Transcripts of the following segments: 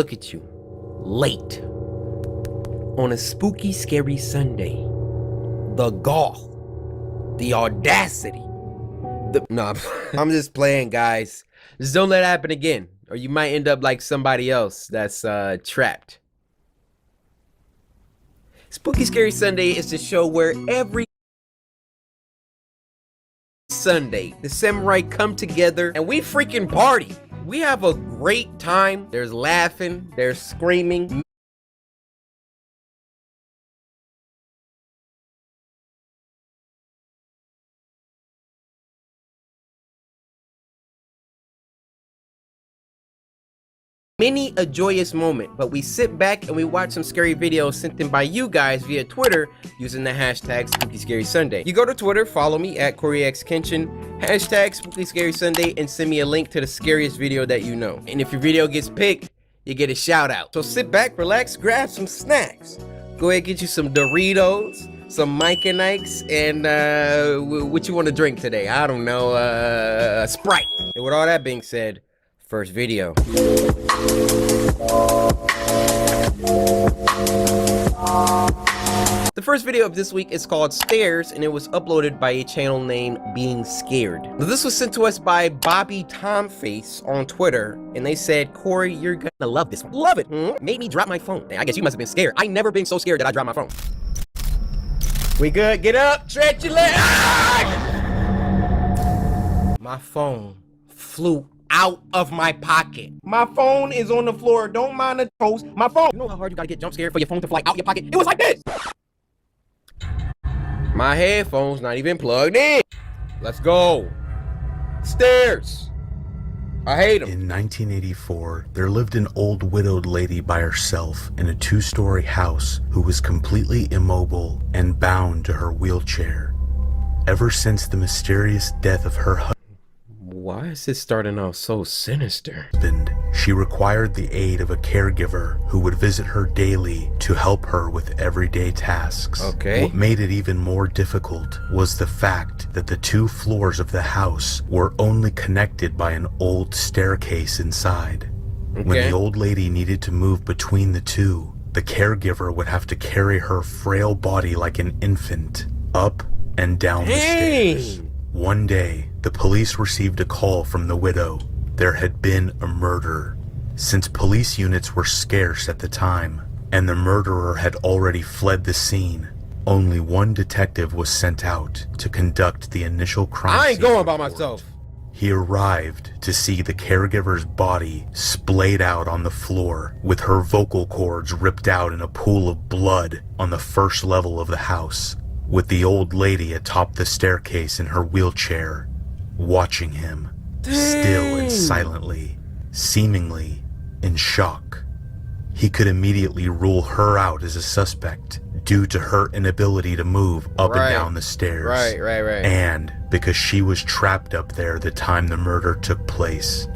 look at you, late, on a spooky, scary Sunday. The gall, the audacity, no, I'm just playing, guys. Just don't let it happen again, or you might end up like somebody else that's trapped. Spooky Scary Sunday is the show where every Sunday the samurai come together and we freaking party. We have a great time. There's laughing, there's screaming. Many a joyous moment, but we sit back and we watch some scary videos sent in by you guys via Twitter using the hashtag Spooky Scary Sunday. You go to Twitter, follow me at Coryxkenshin, hashtag Spooky Scary Sunday, and send me a link to the scariest video that you know. And if your video gets picked, you get a shout out. So sit back, relax, grab some snacks. Go ahead, get you some Doritos, some Mike and Ike's, and what you want to drink today? I don't know, Sprite. And with all that being said, first video. The first video of this week is called Stairs, and it was uploaded by a channel named Being Scared. Now, this was sent to us by Bobby Tomface on Twitter, and they said, Corey, you're gonna love this one. Love it. Made me drop my phone. I guess you must have been scared. I never been so scared that I dropped my phone. We good? Get up, stretch your leg. My phone flew out of my pocket. My phone is on the floor. Don't mind the toes. My phone. You know how hard you gotta get jump scared for your phone to fly out your pocket? It was like this. My headphones not even plugged in. Let's go. Stairs. I hate them. In 1984, there lived an old widowed lady by herself in a two-story house who was completely immobile and bound to her wheelchair. Ever since the mysterious death of her husband, why is it starting off so sinister? She required the aid of a caregiver who would visit her daily to help her with everyday tasks. Okay. What made it even more difficult was the fact that the two floors of the house were only connected by an old staircase inside. Okay. When the old lady needed to move between the two, the caregiver would have to carry her frail body like an infant up and down the stairs. One day, the police received a call from the widow. There had been a murder. Since police units were scarce at the time, and the murderer had already fled the scene, only one detective was sent out to conduct the initial crime scene. I ain't going by myself. He arrived to see the caregiver's body splayed out on the floor, with her vocal cords ripped out in a pool of blood on the first level of the house, with the old lady atop the staircase in her wheelchair, watching him, still and silently, seemingly in shock. He could immediately rule her out as a suspect due to her inability to move up and down the stairs. Right. And because she was trapped up there the time the murder took place.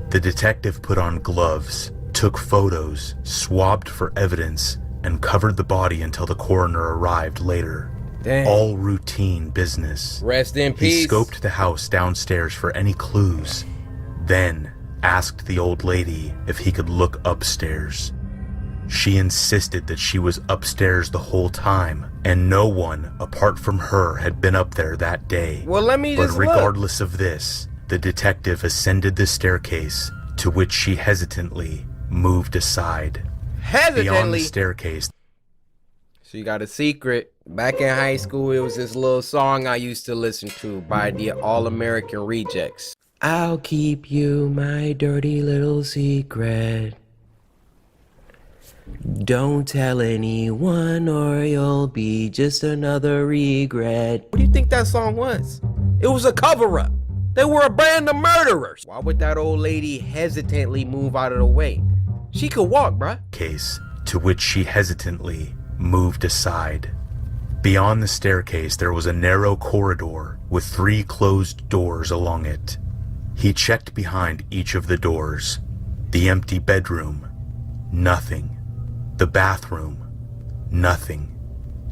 The detective put on gloves, took photos, swabbed for evidence, and covered the body until the coroner arrived later. Dang. All routine business. Rest in peace. He scoped the house downstairs for any clues, then asked the old lady if he could look upstairs. She insisted that she was upstairs the whole time, and no one apart from her had been up there that day. Well, let me just But regardless of this, the detective ascended the staircase, to which she hesitantly moved aside. Beyond the staircase. So you got a secret. Back in high school, it was this little song I used to listen to by the All-American Rejects. I'll keep you my dirty little secret. Don't tell anyone or you'll be just another regret. What do you think that song was? It was a cover-up. They were a band of murderers. Why would that old lady hesitantly move out of the way? She could walk, bruh. Case to which she hesitantly moved aside. Beyond the staircase, there was a narrow corridor with 3 closed doors along it. He checked behind each of the doors. The empty bedroom, nothing. The bathroom, nothing.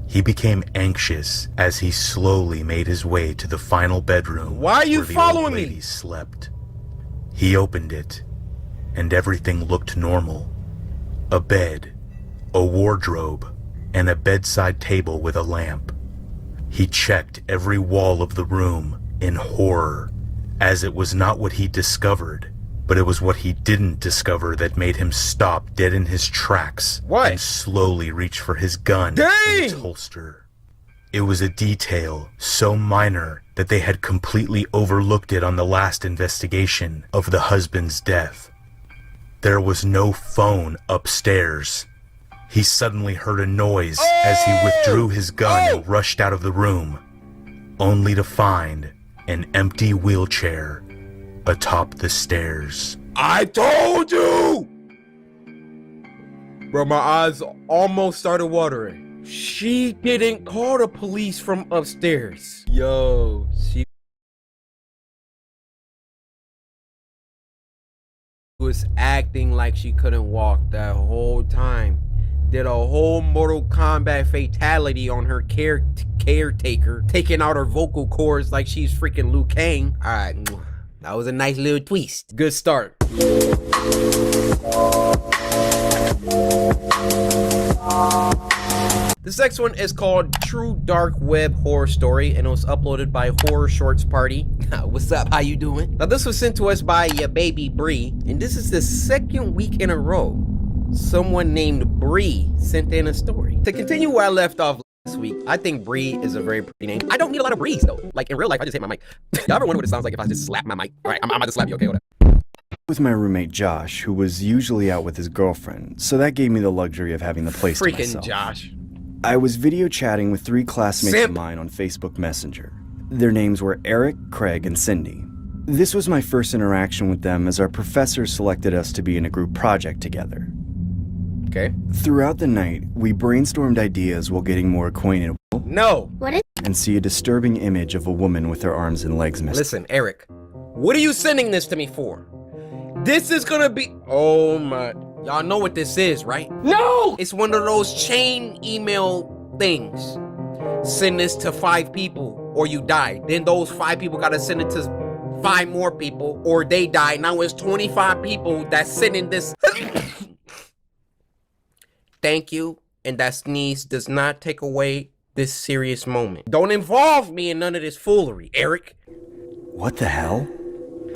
He became anxious as he slowly made his way to the final bedroom. Why are you where the following old lady me? slept. He opened it, and everything looked normal. a bed, a wardrobe, and a bedside table with a lamp. He checked every wall of the room in horror, as it was not what he discovered, but it was what he didn't discover that made him stop dead in his tracks and slowly reach for his gun in its holster. It was a detail so minor that they had completely overlooked it on the last investigation of the husband's death. There was no phone upstairs. He suddenly heard a noise as he withdrew his gun and rushed out of the room, only to find an empty wheelchair atop the stairs. I told you! Bro, my eyes almost started watering. She didn't call the police from upstairs. Yo, she was acting like she couldn't walk that whole time. Did a whole Mortal Kombat fatality on her caretaker, taking out her vocal cords like she's freaking Liu Kang. All right, that was a nice little twist. Good start. This next one is called True Dark Web Horror Story, and it was uploaded by Horror Shorts Party. What's up? How you doing? Now, this was sent to us by your baby Bree, and this is the second week in a row someone named Bree sent in a story. To continue where I left off last week, I think Bree is a very pretty name. I don't need a lot of Brees though. Like in real life, I just hit my mic. Y'all ever wonder what it sounds like if I just slap my mic? All right, I'm about to slap you, okay? Hold up. With my roommate Josh, who was usually out with his girlfriend, so that gave me the luxury of having the place to myself. Freaking Josh. I was video chatting with 3 classmates of mine on Facebook Messenger. Their names were Eric, Craig, and Cindy. This was my first interaction with them as our professor selected us to be in a group project together. Okay. Throughout the night, we brainstormed ideas while getting more acquainted. No. What is? And see a disturbing image of a woman with her arms and legs missing. Listen, Eric, what are you sending this to me for? This is gonna be, oh my, y'all know what this is, right? No! It's one of those chain email things. Send this to 5 people or you die. Then those 5 people gotta send it to 5 more people or they die. Now it's 25 people that's sending this. Thank you, and that sneeze does not take away this serious moment. Don't involve me in none of this foolery, Eric. What the hell?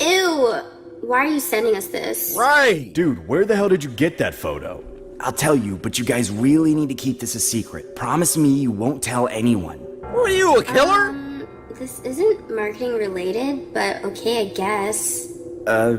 Ew! Why are you sending us this? Right. Dude, where the hell did you get that photo? I'll tell you, but you guys really need to keep this a secret. Promise me you won't tell anyone. What are you, a killer? This isn't marketing related, but okay, I guess.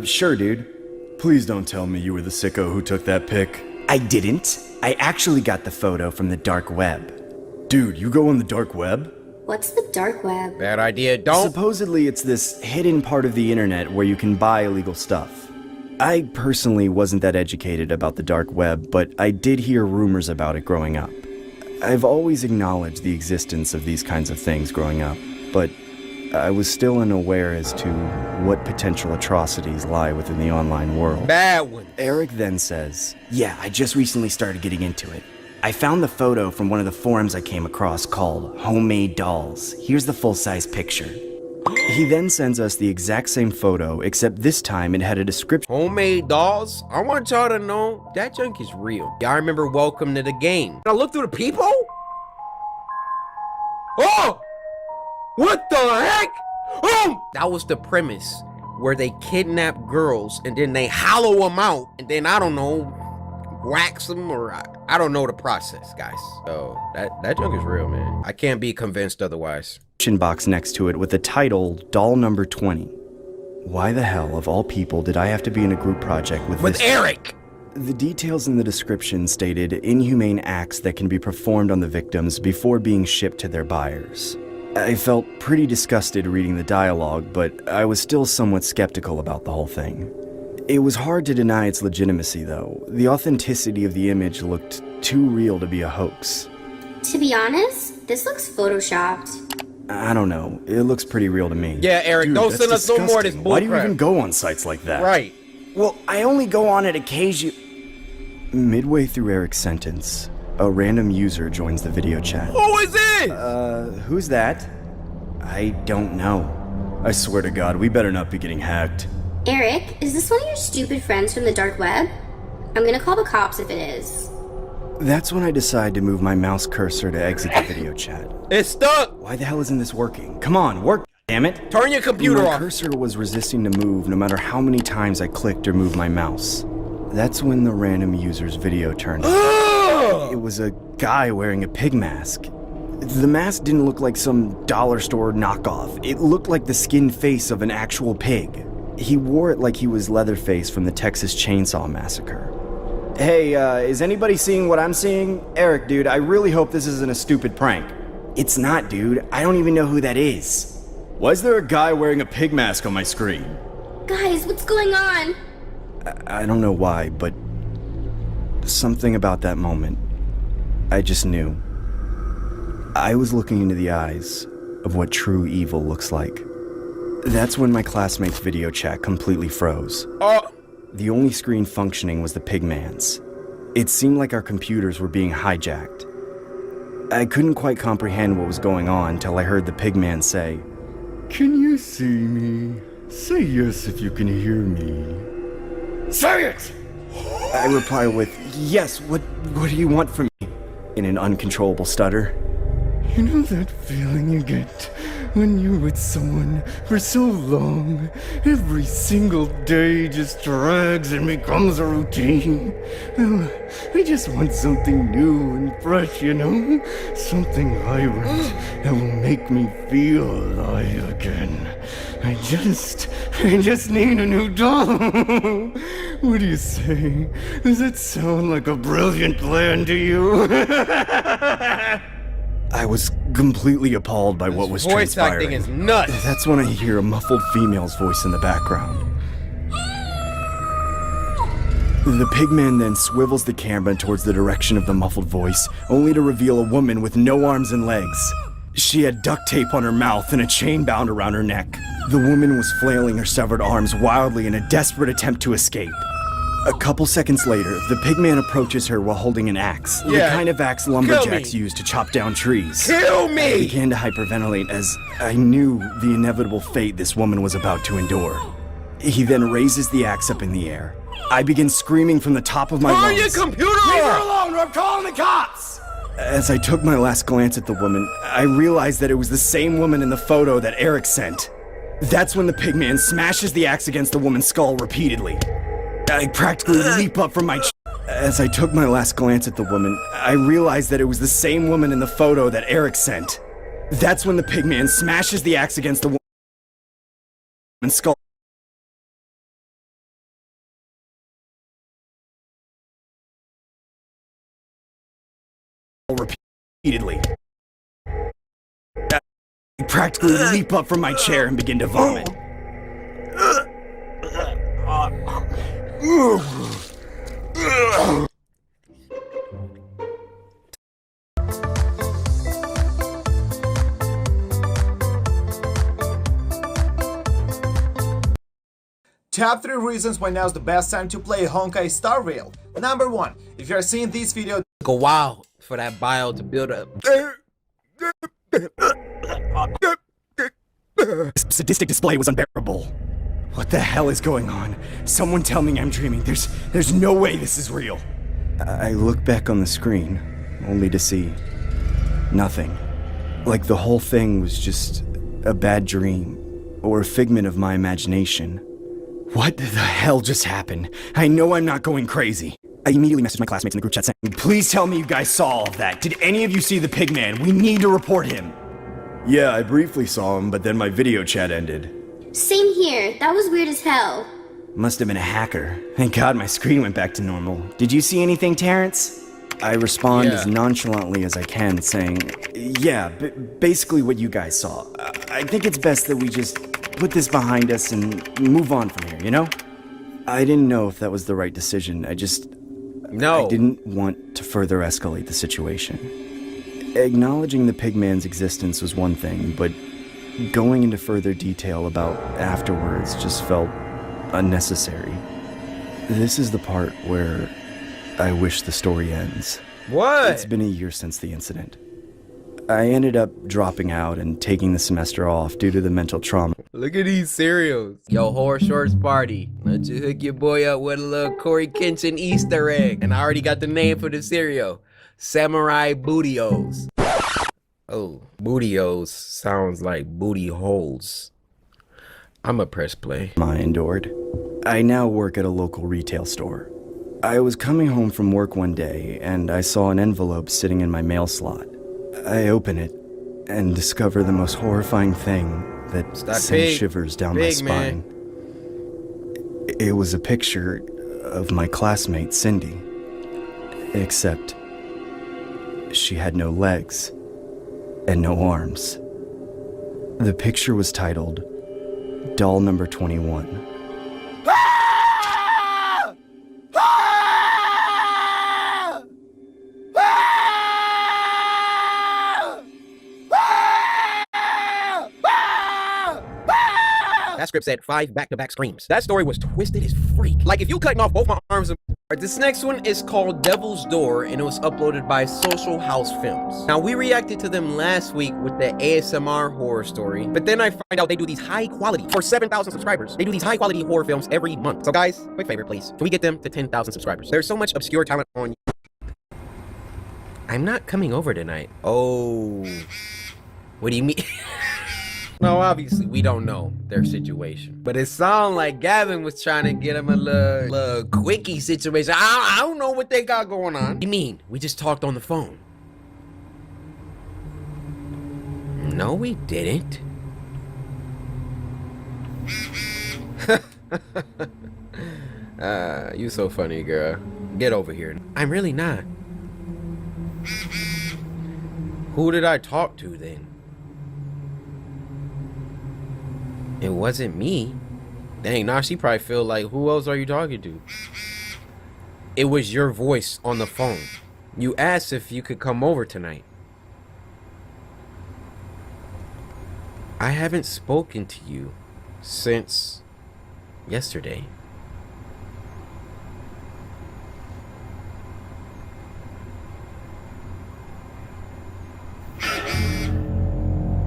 Sure, dude. Please don't tell me you were the sicko who took that pic. I didn't. I actually got the photo from the dark web. Dude, you go on the dark web? What's the dark web? Bad idea, don't. Supposedly it's this hidden part of the internet where you can buy illegal stuff. I personally wasn't that educated about the dark web, but I did hear rumors about it growing up. I've always acknowledged the existence of these kinds of things growing up, but I was still unaware as to what potential atrocities lie within the online world. Bad one. Eric then says, Yeah, I just recently started getting into it. I found the photo from one of the forums I came across called Homemade Dolls. Here's the full-size picture. He then sends us the exact same photo, except this time it had a description. Homemade dolls? I want y'all to know that junk is real. Y'all remember Welcome to the Game? I look through the people? Oh! What the heck? Oh! That was the premise, where they kidnap girls and then they hollow them out and then, I don't know, wax them, or I don't know the process, guys. So that junk is real, man. I can't be convinced otherwise. Box next to it with the title Doll Number 20. Why the hell of all people did I have to be in a group project with this? Eric! The details in the description stated inhumane acts that can be performed on the victims before being shipped to their buyers. I felt pretty disgusted reading the dialogue, but I was still somewhat skeptical about the whole thing. It was hard to deny its legitimacy, though. The authenticity of the image looked too real to be a hoax. To be honest, this looks photoshopped. I don't know. It looks pretty real to me. Yeah, Eric, Dude, don't that's send us no more of this disgusting. bullcrap. Why do you even go on sites like that? Right. Well, I only go on it occasionally. Midway through Eric's sentence, a random user joins the video chat. Who is it? Who's that? I don't know. I swear to God, we better not be getting hacked. Eric, is this one of your stupid friends from the dark web? I'm gonna call the cops if it is. That's when I decide to move my mouse cursor to exit the video chat. It's stuck! Why the hell isn't this working? Come on, work, damn it! Turn your computer My off! cursor was resisting to move no matter how many times I clicked or moved my mouse. That's when the random user's video turned on. It was a guy wearing a pig mask. The mask didn't look like some dollar store knockoff. It looked like the skinned face of an actual pig. He wore it like he was Leatherface from the Texas Chainsaw Massacre. Hey, is anybody seeing what I'm seeing? Eric, dude, I really hope this isn't a stupid prank. It's not, dude. I don't even know who that is. Why is there a guy wearing a pig mask on my screen? Guys, what's going on? I don't know why, but something about that moment, I just knew. I was looking into the eyes of what true evil looks like. That's when my classmate's video chat completely froze. The only screen functioning was the pigman's. It seemed like our computers were being hijacked. I couldn't quite comprehend what was going on till I heard the pigman say, "Can you see me? Say yes if you can hear me." Say it! I reply with, "Yes, what do you want from me?" in an uncontrollable stutter. You know that feeling you get when you're with someone for so long, every single day just drags and becomes a routine? Well, I just want something new and fresh, you know? Something vibrant that will make me feel alive again. I just need a new doll. What do you say? Does that sound like a brilliant plan to you? I was completely appalled by what was Voice transpiring. acting is nuts! That's when I hear a muffled female's voice in the background. The pigman then swivels the camera towards the direction of the muffled voice, only to reveal a woman with no arms and legs. She had duct tape on her mouth and a chain bound around her neck. The woman was flailing her severed arms wildly in a desperate attempt to escape. A couple seconds later, the pigman approaches her while holding an axe, the kind of axe lumberjacks use to chop down trees. Kill me! I began to hyperventilate as I knew the inevitable fate this woman was about to endure. He then raises the axe up in the air. I begin screaming from the top of my lungs. Turn your computer Leave her off! alone or I'm calling the cops! As I took my last glance at the woman, I realized that it was the same woman in the photo that Eric sent. That's when the pigman smashes the axe against the woman's skull repeatedly. I practically leap up from my As I took my last glance at the woman, I realized that it was the same woman in the photo that Eric sent. That's when the pigman smashes the axe against the woman's skull repeatedly. I practically leap up from my chair and begin to vomit. Top 3 reasons why now is the best time to play Honkai Star Rail. Number 1, if you are seeing this video, Go wild for that bio to build up. This sadistic display was unbearable. What the hell is going on? Someone tell me I'm dreaming. There's no way this is real. I look back on the screen, only to see nothing. Like the whole thing was just a bad dream, or a figment of my imagination. What the hell just happened? I know I'm not going crazy. I immediately messaged my classmates in the group chat saying, "Please tell me you guys saw all of that. Did any of you see the pigman? We need to report him." Yeah, I briefly saw him, but then my video chat ended. Same here. That was weird as hell. Must have been a hacker. Thank God my screen went back to normal. Did you see anything, Terrence? I respond as nonchalantly as I can, saying, "Yeah, basically what you guys saw. I think it's best that we just put this behind us and move on from here, you know?" I didn't know if that was the right decision. I didn't want to further escalate the situation. Acknowledging the pigman's existence was one thing, but going into further detail about afterwards just felt unnecessary. This is the part where I wish the story ends. What? It's been a year since the incident. I ended up dropping out and taking the semester off due to the mental trauma. Look at these cereals. Yo, Horror Shorts Party. Let's just hook your boy up with a little Coryxkenshin Easter egg. And I already got the name for the cereal. Samurai Bootios. Oh, Bootios sounds like booty holes. I'ma press play. I endured. I now work at a local retail store. I was coming home from work one day and I saw an envelope sitting in my mail slot. I open it and discover the most horrifying thing that sent shivers down my spine. It was a picture of my classmate Cindy, except she had no legs and no arms. The picture was titled Doll Number 21. That script said 5 back-to-back screams. That story was twisted as freak. Like if you cutting off both my arms. This next one is called Devil's Door and it was uploaded by Social House Films. Now we reacted to them last week with the ASMR horror story, but then I find out they do these high quality, for 7,000 subscribers, they do these high quality horror films every month. So guys, quick favor please, can we get them to 10,000 subscribers? There's so much obscure talent on I'm not coming over tonight. Oh, what do you mean? No, obviously, we don't know their situation. But it sounded like Gavin was trying to get him a little quickie situation. I don't know what they got going on. What do you mean? We just talked on the phone. No, we didn't. You so funny, girl. Get over here. I'm really not. Who did I talk to then? It wasn't me. Dang, now she probably feel like, who else are you talking to? It was your voice on the phone. You asked if you could come over tonight. I haven't spoken to you since yesterday.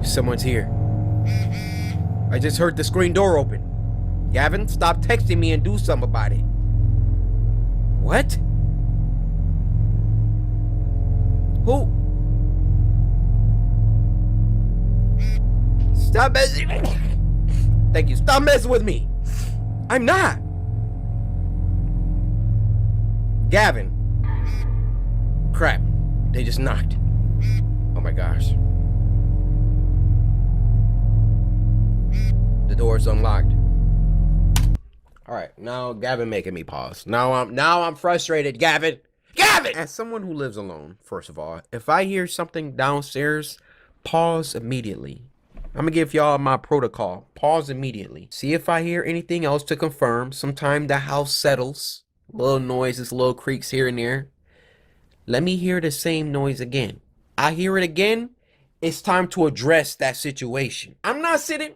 Someone's here. I just heard the screen door open. Gavin, stop texting me and do something about it. What? Who? Stop messing. Thank you. Stop messing with me. I'm not. Gavin. Crap. They just knocked. Oh my gosh. The door's unlocked. All right, now Gavin making me pause. Now I'm frustrated, Gavin. Gavin! As someone who lives alone, first of all, if I hear something downstairs, pause immediately. I'm gonna give y'all my protocol. Pause immediately. See if I hear anything else to confirm. Sometime the house settles. Little noises, little creaks here and there. Let me hear the same noise again. I hear it again. It's time to address that situation. I'm not sitting.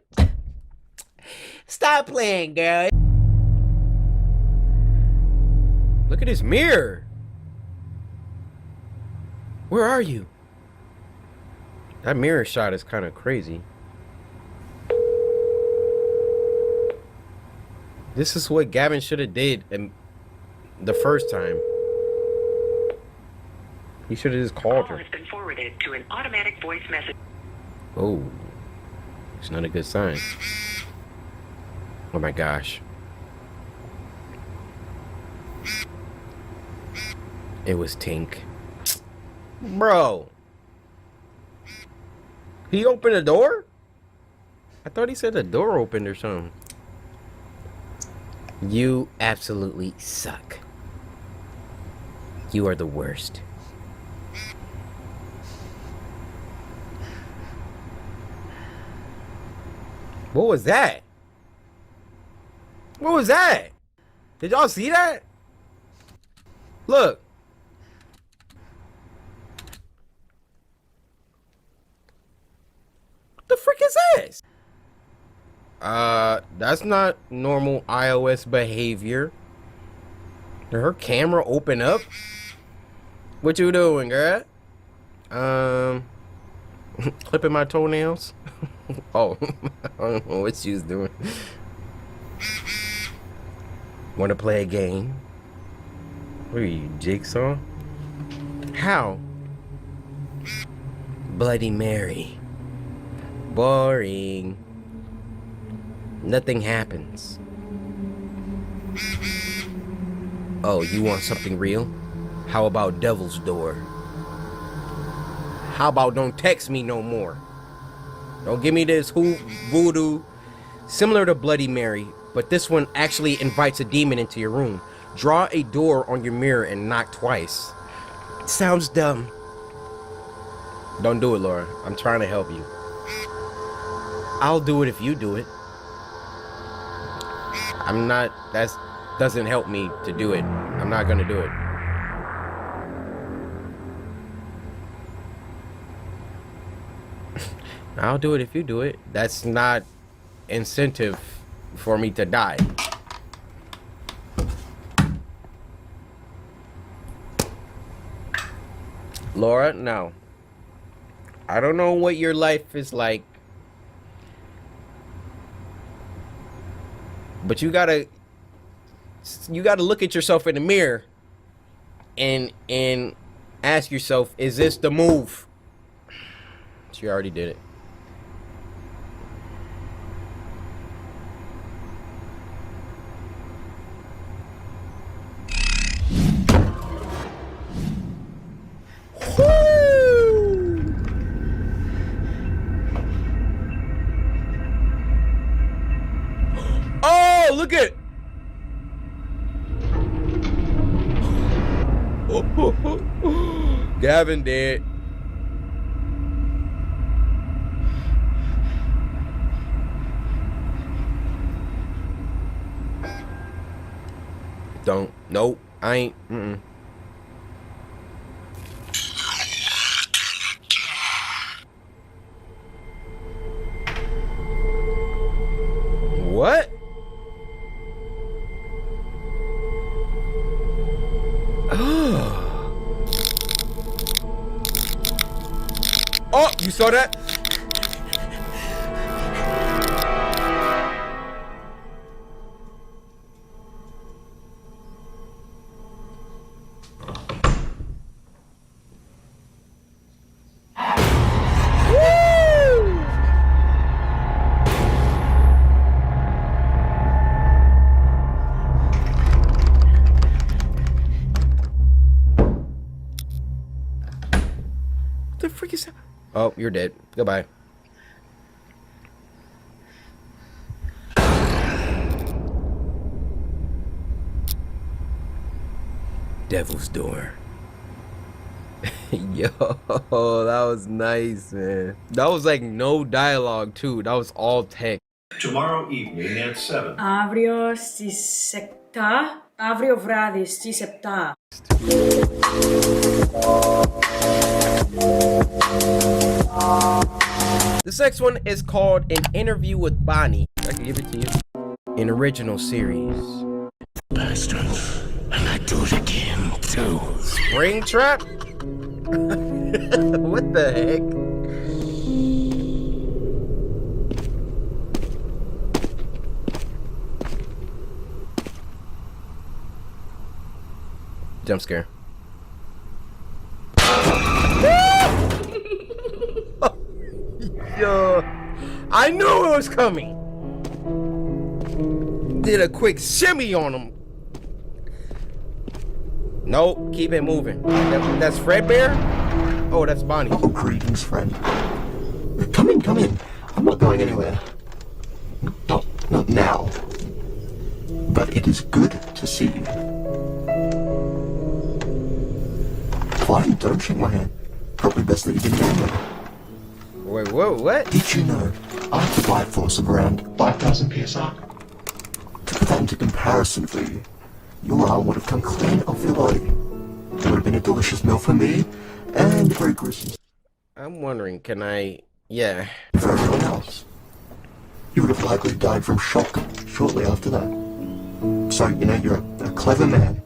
Stop playing, girl. Look at this mirror. Where are you? That mirror shot is kind of crazy. This is what Gavin should have did the first time. He should have just called her. Call has been forwarded to an automatic voice message. Oh, it's not a good sign. Oh my gosh. It was Tink. Bro. He opened the door? I thought he said the door opened or something. You absolutely suck. You are the worst. What was that? What was that? Did y'all see that? Look. What the frick is this? That's not normal iOS behavior. Did her camera open up? What you doing, girl? Clipping my toenails? Oh, I don't know what she was doing. Want to play a game? What are you, Jigsaw? How? Bloody Mary. Boring. Nothing happens. Oh, you want something real? How about Devil's Door? How about don't text me no more? Don't give me this voodoo. Similar to Bloody Mary, but this one actually invites a demon into your room. Draw a door on your mirror and knock twice. Sounds dumb. Don't do it, Laura. I'm trying to help you. I'll do it if you do it. I'm not, that doesn't help me to do it. I'm not gonna do it. I'll do it if you do it. That's not incentive for me to die. Laura, no. I don't know what your life is like, but you gotta look at yourself in the mirror and ask yourself, is this the move? She already did it. Oh, look at Gavin dead. Don't. Nope. I ain't. What? Oh, you saw that? The freak is that? Oh, you're dead. Goodbye. Devil's Door. Yo, that was nice, man. That was like no dialogue too. That was all text. Tomorrow evening at 7. Αύριο στις 7. Αύριο βράδυ στις 7. This next one is called An Interview with Bonnie. I can give it to you. An original series. Bastards. And I do it again, too. Springtrap? What the heck? Jump scare. Yo, I knew it was coming. Did a quick shimmy on him. Nope, keep it moving. That's Fredbear? Oh, that's Bonnie. Oh, greetings, friend. Come in, come in. I'm not going anywhere. Not now. But it is good to see you. Fine, don't shake my hand. Probably best that you didn't know that. Wait, whoa, what? Did you know I have a life force of around 5,000 PSI? To put that into comparison for you, your arm would have come clean off your body. It would have been a delicious meal for me, and a very gruesome I'm wondering, can I... Yeah. for everyone else. You would have likely died from shock shortly after that. So, you know, you're a clever man.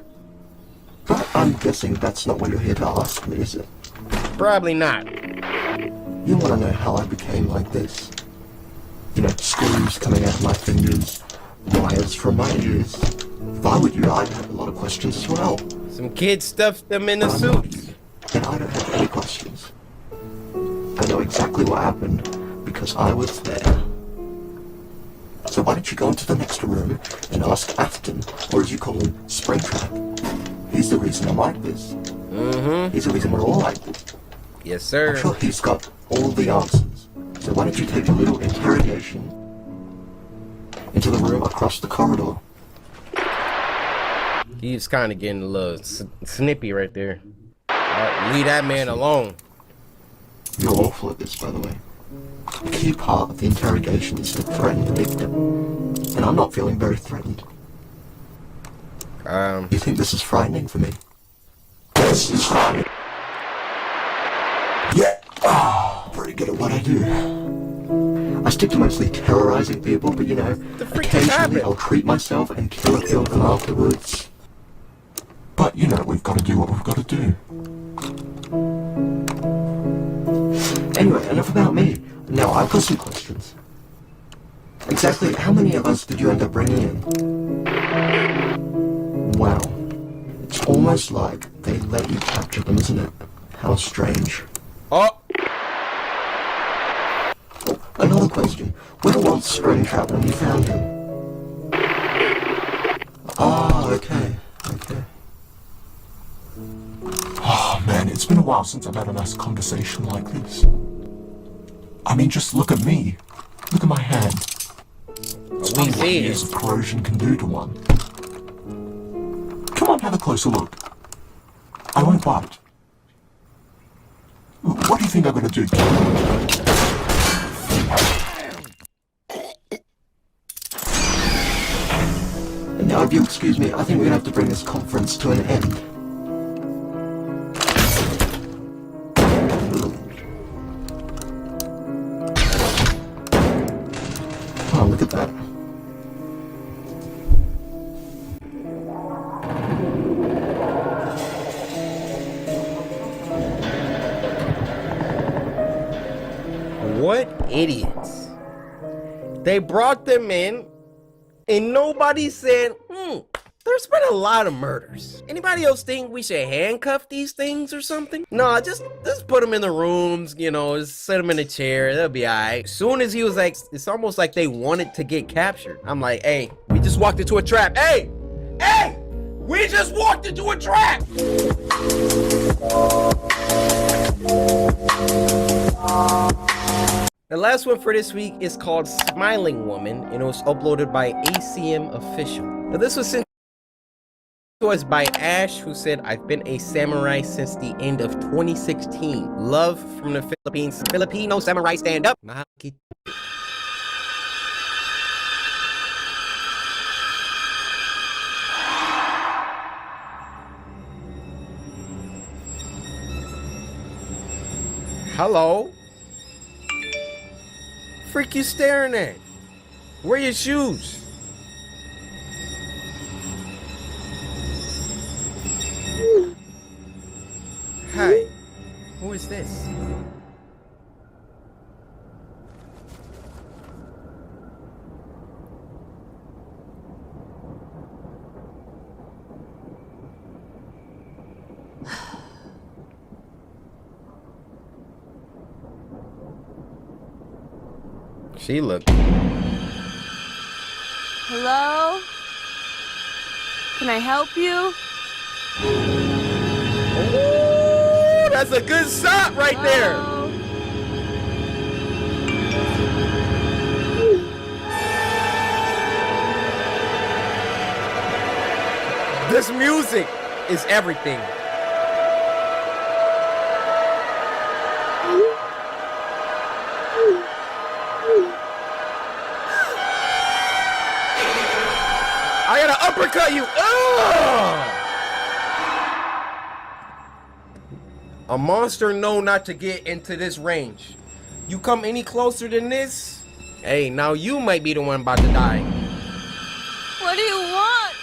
But I'm guessing that's not what you're here to ask me, is it? Probably not. You want to know how I became like this? You know, screws coming out of my fingers, wires from my ears. If I were you, I'd have a lot of questions as well. Some kids stuffed them in the suits. And I don't have any questions. I know exactly what happened because I was there. So why don't you go into the next room and ask Afton, or as you call him, Springtrap. He's the reason I'm like this. He's the reason we're all like this. Yes, sir. I'm sure he's got all the answers. So why don't you take a little interrogation into the room across the corridor? He's kind of getting a little snippy right there. Leave that man alone. You're awful at this, by the way. A key part of the interrogation is to threaten the victim. And I'm not feeling very threatened. You think this is frightening for me? This is frightening. Yeah. Oh, pretty good at what I do. I stick to mostly terrorizing people, but you know, occasionally I'll treat myself and kill a few of them afterwards. But you know, we've got to do what we've got to do. Anyway, enough about me. Now I've got some questions. Exactly how many of us did you end up bringing in? Wow. It's almost like they let you capture them, isn't it? How strange. Oh! Another question. Where was Springtrap when you found him? Ah, okay. Oh man, it's been a while since I've had a nice conversation like this. I mean, just look at me. Look at my hand. It's funny what years of corrosion can do to one. Come on, have a closer look. I won't bite. What do you think I'm gonna do? And now, if you'll excuse me, I think we're gonna have to bring this conference to an end. Oh, look at that. What idiots. They brought them in and nobody said, there's been a lot of murders. Anybody else think we should handcuff these things or something? No, just put them in the rooms, you know, just set them in a chair, they'll be all right. As soon as he was like, it's almost like they wanted to get captured. I'm like, hey, we just walked into a trap. Hey, we just walked into a trap. The last one for this week is called Smiling Woman, and it was uploaded by ACM Official. Now this was sent to us by Ash, who said, I've been a samurai since the end of 2016. Love from the Philippines. Filipino samurai stand up. Hello? Freak you staring at? Where are your shoes? Hi. Who is this? She looked. Hello? Can I help you? Oh, that's a good shot right there. This music is everything. I gotta uppercut you. Ugh! A monster know not to get into this range. You come any closer than this, hey, now you might be the one about to die. What do you want?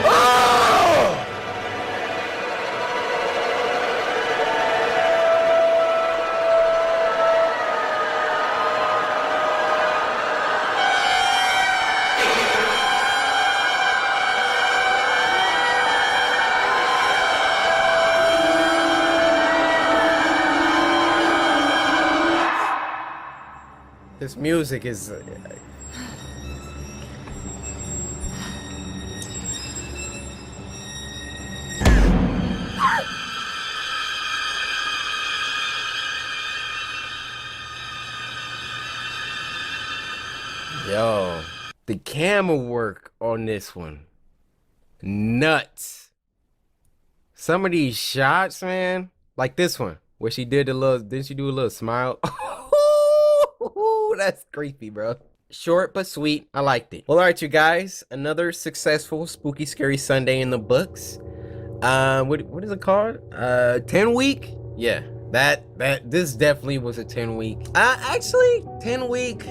Oh! This music is... Yo, the camera work on this one, nuts. Some of these shots, man, like this one, where she did the little, didn't she do a little smile? That's creepy, bro. Short but sweet, I liked it. Well, all right, you guys, another successful Spooky Scary Sunday in the books. What is it called? 10 week? Yeah, this definitely was a 10 week. Actually, 10 week.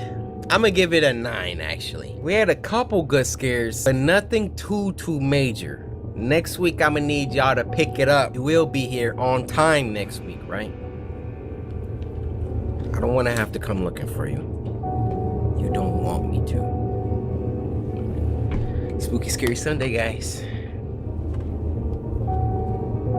I'm gonna give it a 9, actually. We had a couple good scares, but nothing too major. Next week, I'm gonna need y'all to pick it up. You will be here on time next week, right? I don't wanna have to come looking for you. You don't want me to. Spooky Scary Sunday, guys.